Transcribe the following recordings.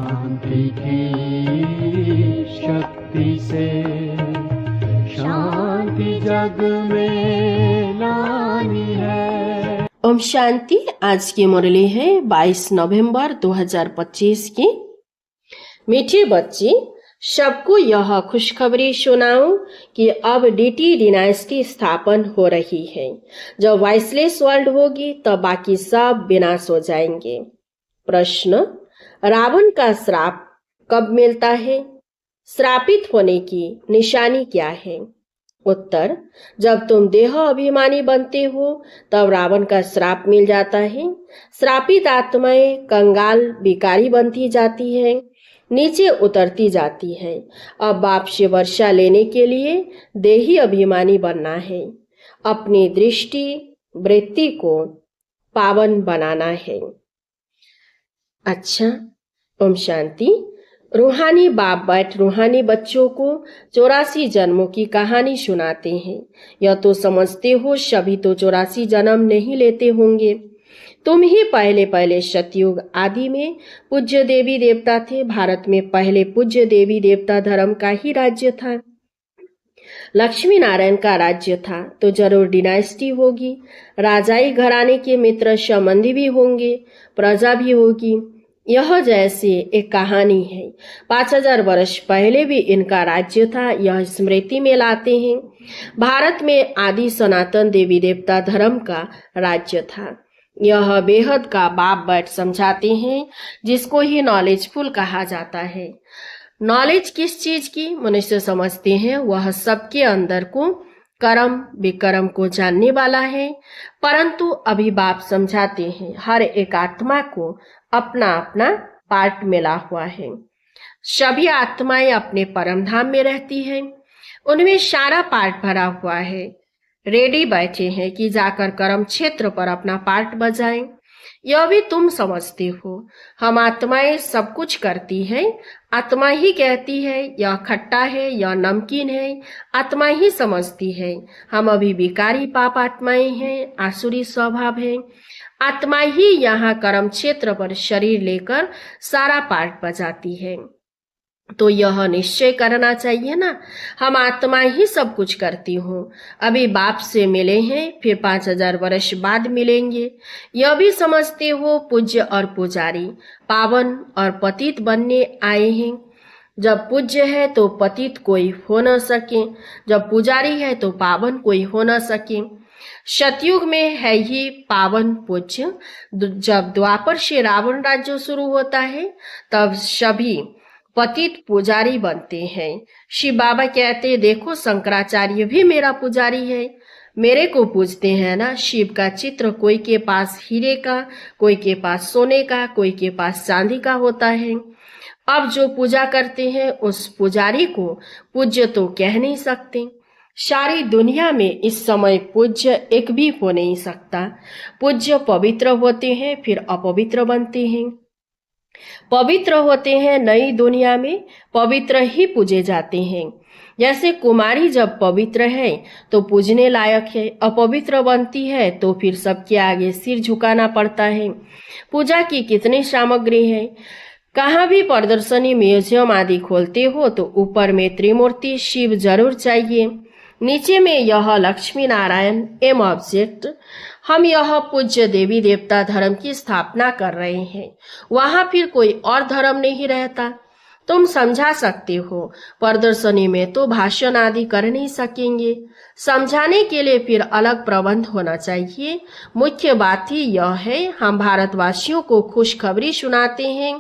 शांति की शक्ति से शांति जग में लानी है। ओम शांति। आज की मुरली है 22 नवंबर 2025 की। मीठे बच्चे, सबको यह खुशखबरी सुनाऊं कि अब डीटी डिनाइस्टी स्थापन हो रही है। जब वॉइसलेस वर्ल्ड होगी तब बाकी सब विनाश हो जाएंगे। प्रश्न, रावण का श्राप कब मिलता है? श्रापित होने की निशानी क्या है? उत्तर, जब तुम देह अभिमानी बनते हो तब रावण का श्राप मिल जाता है। श्रापित आत्माएं कंगाल भिखारी बनती जाती है, नीचे उतरती जाती है। अब बाप से वर्षा लेने के लिए देही अभिमानी बनना है, अपनी दृष्टि वृत्ति को पावन बनाना है। अच्छा, ओम शांति। रूहानी बाप बैठ रूहानी बच्चों को 84 जन्मों की कहानी सुनाते हैं। यह तो समझते हो सभी तो 84 जन्म नहीं लेते होंगे। तुम ही पहले सतयुग आदि में पूज्य देवी देवता थे। भारत में पहले पूज्य देवी देवता धर्म का ही राज्य था। लक्ष्मी नारायण का राज्य था तो जरूर डिनाइस्टी होगी। राजाई घराने के मित्र संबंधी भी होंगे, प्रजा भी होगी। यह जैसे एक कहानी है। 5000 वर्ष पहले भी इनका राज्य था, यह स्मृति में लाते हैं। भारत में आदि सनातन देवी देवता धर्म का राज्य था। यह बेहद का बाप बैठ समझाते हैं, जिसको ही नॉलेजफुल कहा जाता है। नॉलेज किस चीज की मनुष्य समझते हैं, वह सबके अंदर को कर्म विकर्म को जानने वाला है। परंतु अभी बाप समझाते हैं, हर एक आत्मा को अपना अपना पार्ट मिला हुआ है। सभी आत्माएं अपने परम धाम में रहती हैं, उनमें सारा पार्ट भरा हुआ है। रेडी बैठे हैं कि जाकर कर्म क्षेत्र पर अपना पार्ट बजाएं। यह भी तुम समझते हो, हम आत्माएं सब कुछ करती है। आत्मा ही कहती है यह खट्टा है, यह नमकीन है, आत्मा ही समझती है। हम अभी विकारी पाप आत्माएं हैं, आसुरी स्वभाव है। आत्मा ही यहाँ कर्म क्षेत्र पर शरीर लेकर सारा पार्ट बजाती है। तो यह निश्चय करना चाहिए ना, हम आत्मा ही सब कुछ करती हूँ। अभी बाप से मिले हैं, फिर 5000 वर्ष बाद मिलेंगे। यह भी समझते हो पूज्य और पुजारी पावन और पतित बनने आए हैं। जब पूज्य है तो पतित कोई हो न सके, जब पुजारी है तो पावन कोई हो न सके। सतयुग में है ही पावन पूज्य। जब द्वापर से रावण राज्य शुरू होता है तब सभी पतित पुजारी बनते हैं। शिव बाबा कहते, देखो शंकराचार्य भी मेरा पुजारी है, मेरे को पूजते हैं ना। शिव का चित्र कोई के पास हीरे का, कोई के पास सोने का, कोई के पास चांदी का होता है। अब जो पूजा करते हैं उस पुजारी को पूज्य तो कह नहीं सकते। सारी दुनिया में इस समय पूज्य एक भी हो नहीं सकता। पूज्य पवित्र होते हैं फिर अपवित्र बनते हैं। पवित्र होते हैं नई दुनिया में, पवित्र ही पूजे जाते हैं। जैसे कुमारी जब पवित्र है तो पूजने लायक है, अपवित्र बनती है तो फिर सबके आगे सिर झुकाना पड़ता है। पूजा की कितनी सामग्री है। कहाँ भी प्रदर्शनी म्यूजियम आदि खोलते हो तो ऊपर में त्रिमूर्ति शिव जरूर चाहिए, नीचे में यह लक्ष्मी नारायण एम ऑब्जेक्ट। हम यह पूज्य देवी देवता धर्म की स्थापना कर रहे हैं, वहां फिर कोई और धर्म नहीं रहता। तुम समझा सकते हो, प्रदर्शनी में तो भाषण आदि कर नहीं सकेंगे। समझाने के लिए फिर अलग प्रबंध होना चाहिए। मुख्य बात ही यह है, हम भारतवासियों को खुशखबरी सुनाते हैं।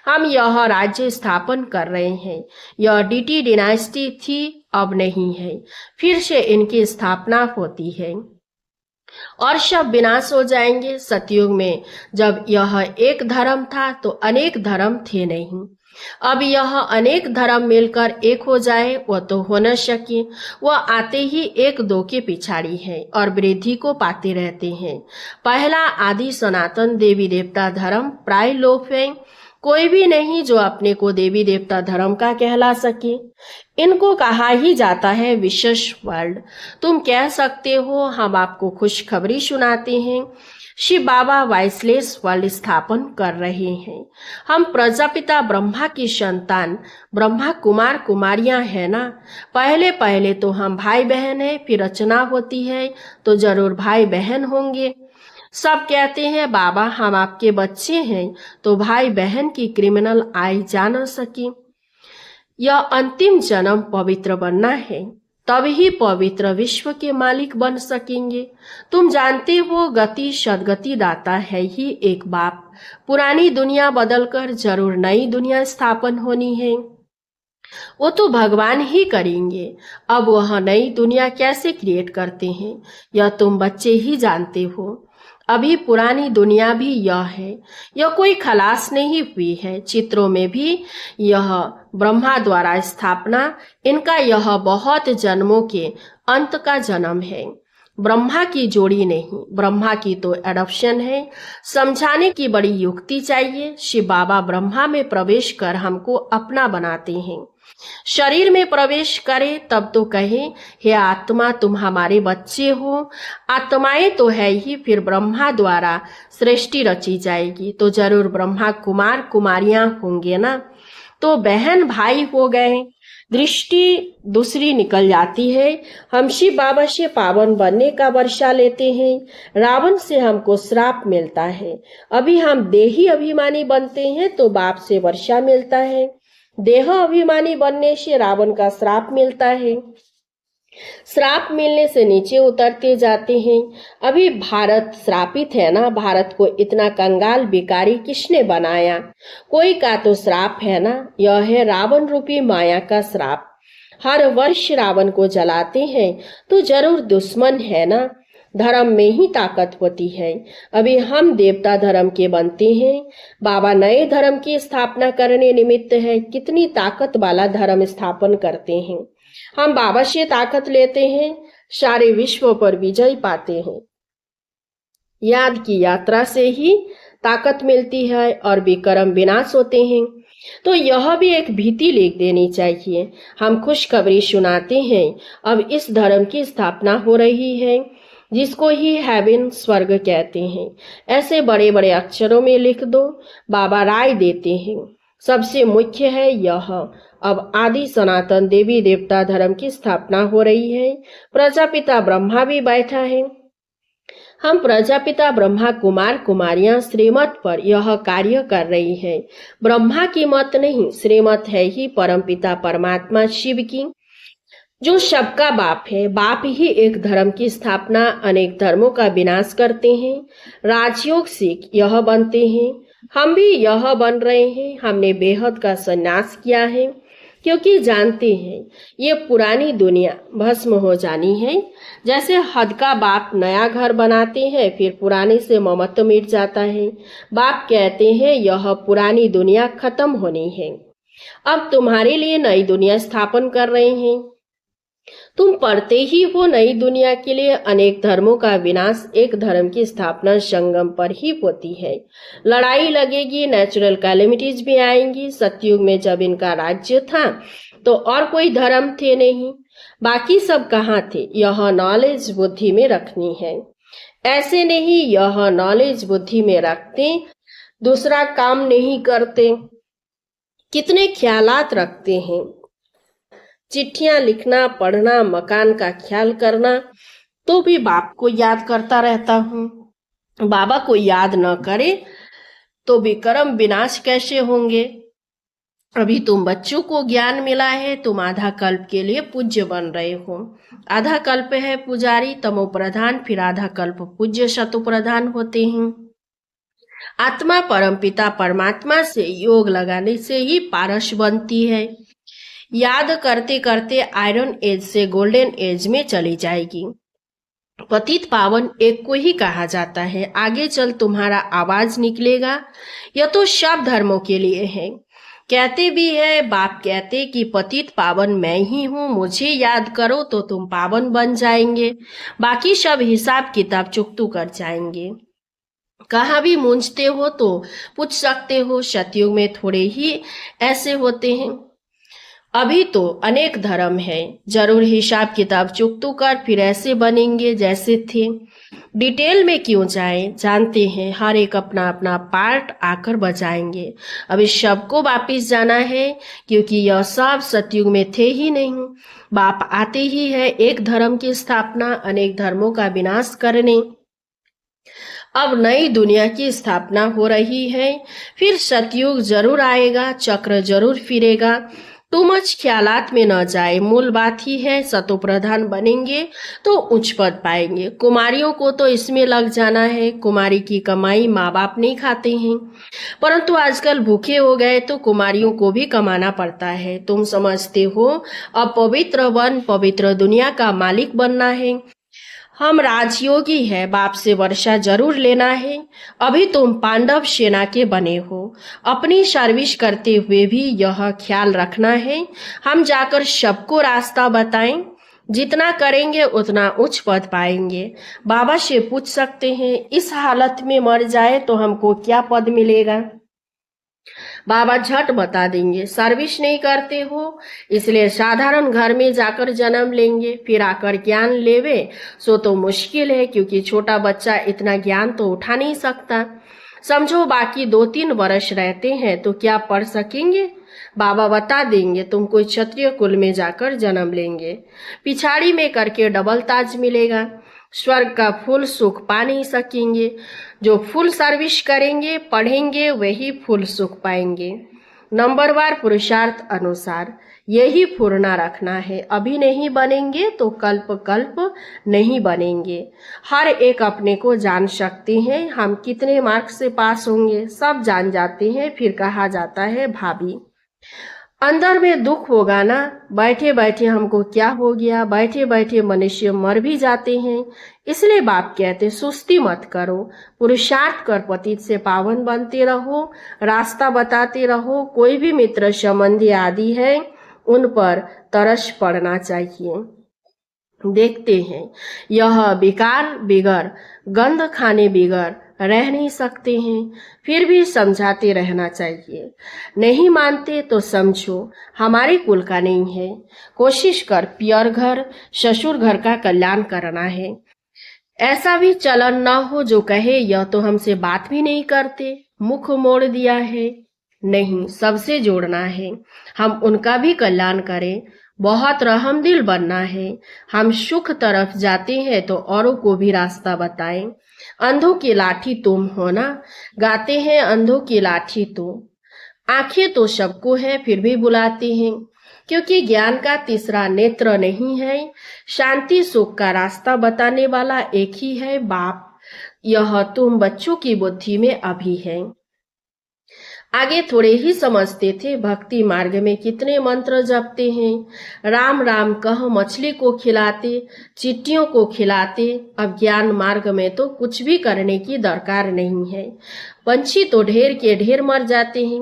हम यह राज्य स्थापन कर रहे हैं। यह डीटी डिनाइस्टी थी, अब नहीं है, फिर से इनकी स्थापना होती है और सब विनाश हो जाएंगे। सतयुग में जब यह एक धर्म था तो अनेक धर्म थे नहीं। अब यह अनेक धर्म मिलकर एक हो जाए वह तो हो न सके। वह आते ही एक दो के पिछाड़ी है और वृद्धि को पाते रहते हैं। पहला आदि सनातन देवी देवता धर्म प्राय लोप है। कोई भी नहीं जो अपने को देवी देवता धर्म का कहला सके। इनको कहा ही जाता है विशेष वर्ल्ड। तुम कह सकते हो हम आपको खुशखबरी सुनाते हैं। शिव बाबा वाइसलेस वर्ल्ड स्थापन कर रहे हैं। हम प्रजापिता ब्रह्मा की संतान ब्रह्मा कुमार कुमारियां हैं ना। पहले पहले तो हम भाई बहन हैं, फिर रचना होती है तो जरूर भाई बहन होंगे। सब कहते हैं बाबा हम आपके बच्चे हैं, तो भाई बहन की क्रिमिनल आई जा न सकी। यह अंतिम जन्म पवित्र बनना है, तभी पवित्र विश्व के मालिक बन सकेंगे। तुम जानते हो गति सदगति दाता है ही एक बाप। पुरानी दुनिया बदलकर जरूर नई दुनिया स्थापन होनी है, वो तो भगवान ही करेंगे। अब वह नई दुनिया कैसे क्रिएट करते हैं यह तुम बच्चे ही जानते हो। अभी पुरानी दुनिया भी यह है, यह कोई खलास नहीं हुई है। चित्रों में भी यह ब्रह्मा द्वारा स्थापना, इनका यह बहुत जन्मों के अंत का जन्म है। ब्रह्मा की जोड़ी नहीं, ब्रह्मा की तो एडॉप्शन है। समझाने की बड़ी युक्ति चाहिए। शिव बाबा ब्रह्मा में प्रवेश कर हमको अपना बनाते हैं। शरीर में प्रवेश करे तब तो कहे हे आत्मा तुम हमारे बच्चे हो। आत्माएं तो है ही, फिर ब्रह्मा द्वारा सृष्टि रची जाएगी तो जरूर ब्रह्मा कुमार कुमारियां होंगे ना। तो बहन भाई हो गए, दृष्टि दूसरी निकल जाती है। हम शिव बाबा से पावन बनने का वर्षा लेते हैं, रावण से हमको श्राप मिलता है। अभी हम देही अभिमानी बनते हैं तो बाप से वर्षा मिलता है, देह अभिमानी बनने से रावण का श्राप मिलता है। श्राप मिलने से नीचे उतरते जाते हैं। अभी भारत श्रापित है ना। भारत को इतना कंगाल भिखारी किसने बनाया? कोई का तो श्राप है ना। यह है रावण रूपी माया का श्राप। हर वर्ष रावण को जलाते हैं तो जरूर दुश्मन है ना। धर्म में ही ताकत होती है। अभी हम देवता धर्म के बनते हैं, बाबा नए धर्म की स्थापना करने निमित्त है। कितनी ताकत वाला धर्म स्थापन करते हैं। हम बाबा से ताकत लेते हैं, सारे विश्व पर विजय पाते हैं। याद की यात्रा से ही ताकत मिलती है और विक्रम विनाश होते हैं। तो यह भी एक भीति लिख देनी चाहिए। हम खुशखबरी सुनाते हैं, अब इस धर्म की स्थापना हो रही है जिसको ही हेवन स्वर्ग कहते हैं। ऐसे बड़े बड़े अक्षरों में लिख दो। बाबा राय देते हैं। सबसे मुख्य है यह, अब आदि सनातन देवी देवता धर्म की स्थापना हो रही है। प्रजापिता ब्रह्मा भी बैठा है। हम प्रजापिता ब्रह्मा कुमार कुमारियां श्रीमत पर यह कार्य कर रही है। ब्रह्मा की मत नहीं, श्रीमत है ही परमपिता परमात्मा शिव की, जो सबका बाप है। बाप ही एक धर्म की स्थापना, अनेक धर्मों का विनाश करते हैं। राजयोग से यह बनते हैं, हम भी यह बन रहे हैं। हमने बेहद का संन्यास किया है क्योंकि जानते हैं ये पुरानी दुनिया भस्म हो जानी है। जैसे हद का बाप नया घर बनाते हैं, फिर पुराने से ममत्व मिट जाता है। बाप कहते हैं यह पुरानी दुनिया खत्म होनी है, अब तुम्हारे लिए नई दुनिया स्थापन कर रहे हैं। तुम पढ़ते ही हो नई दुनिया के लिए अनेक धर्मों का विनाश, एक धर्म की स्थापना संगम पर ही होती है। लड़ाई लगेगी, नेचुरल कैलेमिटीज भी आएंगी। सतयुग में जब इनका राज्य था तो और कोई धर्म थे नहीं, बाकी सब कहाँ थे। यह नॉलेज बुद्धि में रखनी है। ऐसे नहीं, यह नॉलेज बुद्धि में रखते, दूसरा काम नहीं करते। कितने ख्यालात रखते हैं, चिट्ठियां लिखना, पढ़ना, मकान का ख्याल करना, तो भी बाप को याद करता रहता हूँ। बाबा को याद न करे तो विक्रम विनाश कैसे होंगे। अभी तुम बच्चों को ज्ञान मिला है, तुम आधा कल्प के लिए पूज्य बन रहे हो। आधा कल्प है पुजारी तमो प्रधान, फिर आधा कल्प पूज्य शतु प्रधान होते हैं। आत्मा परमपिता परमात्मा से योग लगाने से ही पारस बनती है। याद करते करते आयरन एज से गोल्डन एज में चली जाएगी। पतित पावन एक को ही कहा जाता है। आगे चल तुम्हारा आवाज निकलेगा। यह तो सब धर्मों के लिए है। कहते भी है, बाप कहते कि पतित पावन मैं ही हूँ, मुझे याद करो तो तुम पावन बन जाएंगे, बाकी सब हिसाब किताब चुकतू कर जाएंगे। कहाँ भी मूंझते हो तो पूछ सकते हो। सतयुग में थोड़े ही ऐसे होते हैं। अभी तो अनेक धर्म है, जरूर हिसाब किताब चुकतू कर फिर ऐसे बनेंगे जैसे थे। डिटेल में क्यों जाएं, जानते हैं हर एक अपना अपना पार्ट आकर बजाएंगे। अब इस शब को वापिस जाना है, क्योंकि यह सब सतयुग में थे ही नहीं। बाप आते ही है एक धर्म की स्थापना, अनेक धर्मों का विनाश करने। अब नई दुनिया की स्थापना हो रही है, फिर सतयुग जरूर आएगा, चक्र जरूर फिरेगा। टू मच ख्यालात में न जाए, मूल बात ही है सतो प्रधान बनेंगे तो उच्च पद पाएंगे। कुमारियों को तो इसमें लग जाना है, कुमारी की कमाई माँ बाप नहीं खाते हैं, परंतु आजकल भूखे हो गए तो कुमारियों को भी कमाना पड़ता है। तुम समझते हो अब पवित्र वन पवित्र दुनिया का मालिक बनना है। हम राजयोगी है, बाप से वर्षा जरूर लेना है। अभी तुम पांडव सेना के बने हो, अपनी सर्विस करते हुए भी यह ख्याल रखना है हम जाकर सबको रास्ता बताएं। जितना करेंगे उतना उच्च पद पाएंगे। बाबा से पूछ सकते हैं इस हालत में मर जाए तो हमको क्या पद मिलेगा। बाबा झट बता देंगे सर्विस नहीं करते हो इसलिए साधारण घर में जाकर जन्म लेंगे, फिर आकर ज्ञान लेवे सो तो मुश्किल है, क्योंकि छोटा बच्चा इतना ज्ञान तो उठा नहीं सकता। समझो बाकी 2-3 वर्ष रहते हैं तो क्या पढ़ सकेंगे। बाबा बता देंगे तुम कोई क्षत्रिय कुल में जाकर जन्म लेंगे, पिछाड़ी में करके डबल ताज मिलेगा। स्वर्ग का फुल सुख पा नहीं सकेंगे, जो फुल सर्विस करेंगे पढ़ेंगे वही फुल सुख पाएंगे। नंबरवार पुरुषार्थ अनुसार यही पूर्णा रखना है। अभी नहीं बनेंगे तो कल्प कल्प नहीं बनेंगे। हर एक अपने को जान सकते हैं, हम कितने मार्क्स से पास होंगे सब जान जाते हैं, फिर कहा जाता है भाभी। अंदर में दुख होगा ना, बैठे बैठे हमको क्या हो गया, बैठे बैठे मनुष्य मर भी जाते हैं। इसलिए बाप कहते सुस्ती मत करो, पुरुषार्थ कर पतित से पावन बनते रहो, रास्ता बताते रहो। कोई भी मित्र संबंधी आदि है उन पर तरस पड़ना चाहिए। देखते हैं यह विकार बिगर गंध खाने बिगर रह नहीं सकते हैं, फिर भी समझाते रहना चाहिए। नहीं मानते तो समझो हमारे कुल का नहीं है, कोशिश कर पियर घर ससुर घर का कल्याण करना है। ऐसा भी चलन न हो जो कहे यह तो हमसे बात भी नहीं करते, मुख मोड़ दिया है। नहीं, सबसे जोड़ना है, हम उनका भी कल्याण करें। बहुत रहमदिल बनना है। हम सुख तरफ जाते हैं तो औरों को भी रास्ता बताएं। अंधों की लाठी तुम हो ना, गाते हैं अंधों की लाठी तुम। आंखें तो सबको है फिर भी बुलाते हैं, क्योंकि ज्ञान का तीसरा नेत्र नहीं है। शांति सुख का रास्ता बताने वाला एक ही है बाप। यह तुम बच्चों की बुद्धि में अभी है, आगे थोड़े ही समझते थे। भक्ति मार्ग में कितने मंत्र जपते हैं, राम राम कह मछली को खिलाते, चिट्टियों को खिलाते। अब ज्ञान मार्ग में तो कुछ भी करने की दरकार नहीं है। पंछी तो ढेर के ढेर मर जाते हैं,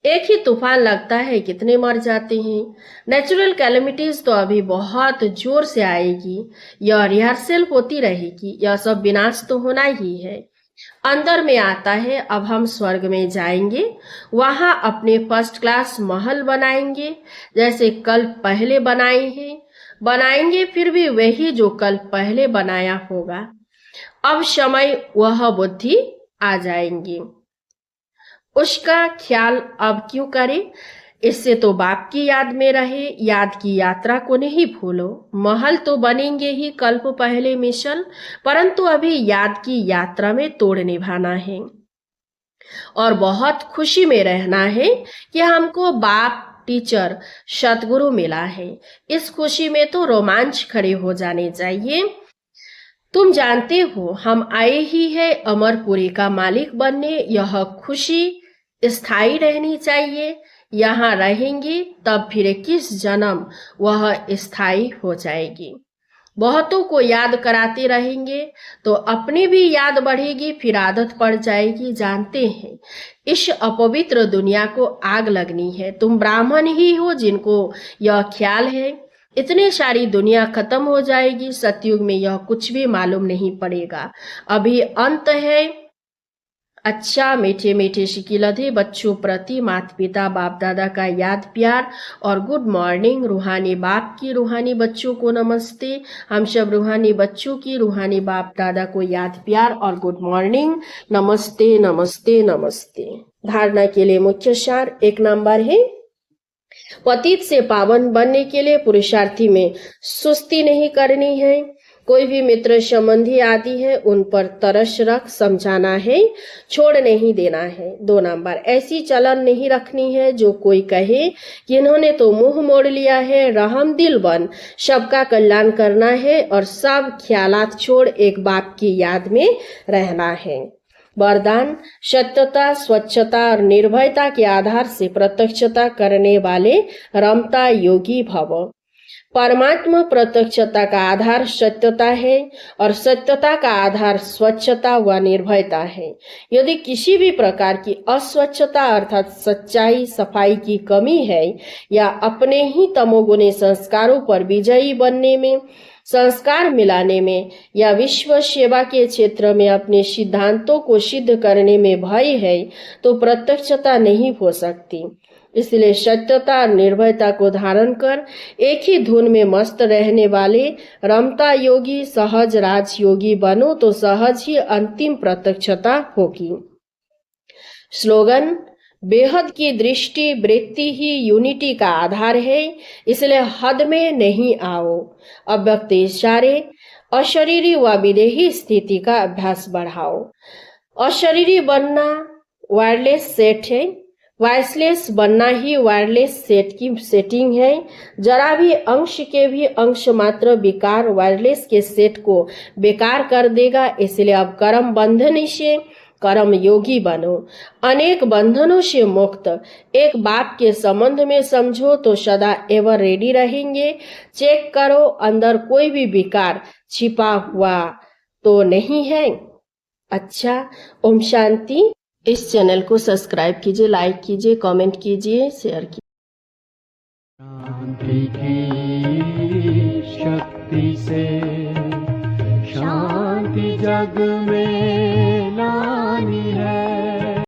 एक ही तूफान लगता है कितने मर जाते हैं। नेचुरल कैलेमिटीज तो अभी बहुत जोर से आएगी, यह रिहर्सल होती रहेगी, यह सब विनाश तो होना ही है। अंदर में आता है अब हम स्वर्ग में जाएंगे, वहां अपने फर्स्ट क्लास महल बनाएंगे, जैसे कल पहले बनाए हैं बनाएंगे, फिर भी वही जो कल पहले बनाया होगा। अब समय वह बुद्धि आ जाएंगी, उसका ख्याल अब क्यों करें। इससे तो बाप की याद में रहे, याद की यात्रा को नहीं भूलो। महल तो बनेंगे ही कल्प पहले मिशन, परंतु अभी याद की यात्रा में तोड़ निभाना है और बहुत खुशी में रहना है कि हमको बाप टीचर सतगुरु मिला है। इस खुशी में तो रोमांच खड़े हो जाने चाहिए। तुम जानते हो हम आए ही है अमरपुरी का मालिक बनने, यह खुशी स्थायी रहनी चाहिए। यहाँ रहेंगे तब फिर किस जन्म वह स्थायी हो जाएगी। बहुतों को याद कराते रहेंगे तो अपनी भी याद बढ़ेगी, फिर आदत पड़ जाएगी। जानते हैं इस अपवित्र दुनिया को आग लगनी है। तुम ब्राह्मण ही हो जिनको यह ख्याल है, इतनी सारी दुनिया खत्म हो जाएगी। सतयुग में यह कुछ भी मालूम नहीं पड़ेगा। अभी अंत है, अच्छा मीठे मीठे शिकिलधे बच्चों प्रति माता पिता बाप दादा का याद प्यार और गुड मॉर्निंग। रूहानी बाप की रूहानी बच्चों को नमस्ते। हम सब रूहानी बच्चों की रूहानी बाप दादा को याद प्यार और गुड मॉर्निंग। नमस्ते नमस्ते नमस्ते। धारणा के लिए मुख्य सार 1 नंबर है, पतित से पावन बनने के लिए पुरुषार्थी में सुस्ती नहीं करनी है। कोई भी मित्र संबंधी आदि है उन पर तरस रख समझाना है, छोड़ नहीं देना है। 2 नंबर, ऐसी चलन नहीं रखनी है जो कोई कहे कि इन्होंने तो मुंह मोड़ लिया है। रहम दिल बन सबका कल्याण करना है और सब ख्यालात छोड़ एक बाप की याद में रहना है। वरदान, सत्यता स्वच्छता और निर्भयता के आधार से प्रत्यक्षता करने वाले रमता योगी भव। परमात्मा प्रत्यक्षता का आधार सत्यता है और सत्यता का आधार स्वच्छता व निर्भयता है। यदि किसी भी प्रकार की अस्वच्छता अर्थात सच्चाई सफाई की कमी है या अपने ही तमोगुणी संस्कारों पर विजयी बनने में, संस्कार मिलाने में या विश्व सेवा के क्षेत्र में अपने सिद्धांतों को सिद्ध करने में भय है तो प्रत्यक्षता नहीं हो सकती। इसलिए सत्यता और निर्भयता को धारण कर एक ही धुन में मस्त रहने वाले रमता योगी सहज राज योगी बनो तो सहज ही अंतिम प्रत्यक्षता होगी। स्लोगन, बेहद की दृष्टि वृत्ति ही यूनिटी का आधार है, इसलिए हद में नहीं आओ। अव्यक्त इशारे, अशरीरी व विदेही स्थिति का अभ्यास बढ़ाओ। अशरीरी बनना वायरलेस सेट है, वायरलेस बनना ही वायरलेस सेट की सेटिंग है। जरा भी अंश के भी अंश मात्र विकार वायरलेस के सेट को बेकार कर देगा। इसलिए अब कर्म बंधन से कर्म योगी बनो। अनेक बंधनों से मुक्त एक बाप के संबंध में समझो तो सदा एवर रेडी रहेंगे। चेक करो अंदर कोई भी विकार छिपा हुआ तो नहीं है। अच्छा, ओम शांति। इस चैनल को सब्सक्राइब कीजिए, लाइक कीजिए, कमेंट कीजिए, शेयर कीजिए। शांति की शक्ति से शांति जग में लानी है।